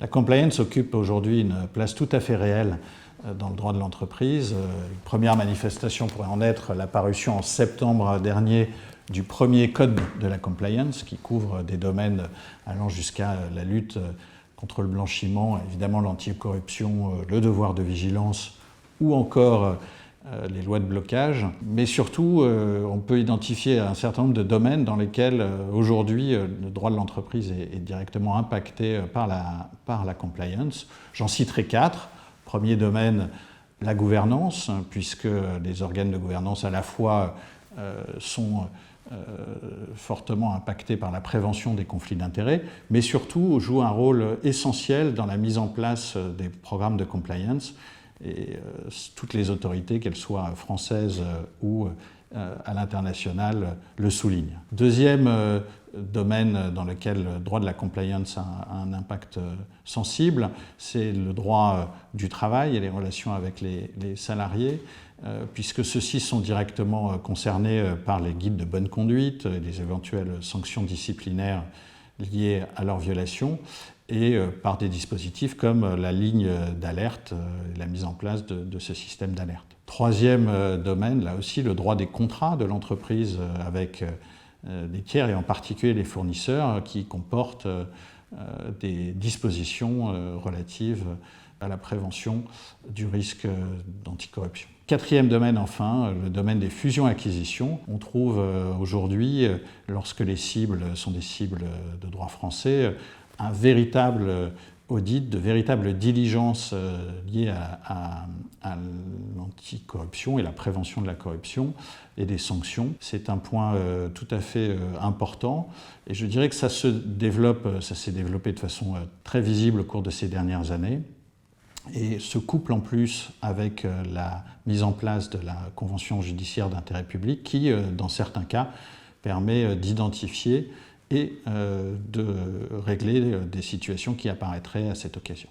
La compliance occupe aujourd'hui une place tout à fait réelle dans le droit de l'entreprise. Une première manifestation pourrait en être la parution en septembre dernier du premier code de la compliance qui couvre des domaines allant jusqu'à la lutte contre le blanchiment, évidemment l'anticorruption, le devoir de vigilance ou encore les lois de blocage. Mais surtout, on peut identifier un certain nombre de domaines dans lesquels aujourd'hui le droit de l'entreprise est directement impacté par la compliance. J'en citerai 4. Premier domaine, la gouvernance, puisque les organes de gouvernance à la fois sont fortement impactés par la prévention des conflits d'intérêts, mais surtout jouent un rôle essentiel dans la mise en place des programmes de compliance. Et toutes les autorités, qu'elles soient françaises ou à l'international, le soulignent. Deuxième domaine dans lequel le droit de la compliance a un impact sensible, c'est le droit du travail et les relations avec les salariés, puisque ceux-ci sont directement concernés par les guides de bonne conduite et les éventuelles sanctions disciplinaires liées à leur violation, et par des dispositifs comme la ligne d'alerte et la mise en place de ce système d'alerte. Troisième domaine, là aussi, le droit des contrats de l'entreprise avec des tiers et en particulier les fournisseurs qui comportent des dispositions relatives à la prévention du risque d'anticorruption. Quatrième domaine, enfin, le domaine des fusions-acquisitions. On trouve aujourd'hui, lorsque les cibles sont des cibles de droit français, un véritable audit, de véritables diligences liées à l'anticorruption et la prévention de la corruption et des sanctions. C'est un point tout à fait important et je dirais que ça s'est développé de façon très visible au cours de ces dernières années et se couple en plus avec la mise en place de la Convention judiciaire d'intérêt public qui, dans certains cas, permet d'identifier et de régler des situations qui apparaîtraient à cette occasion.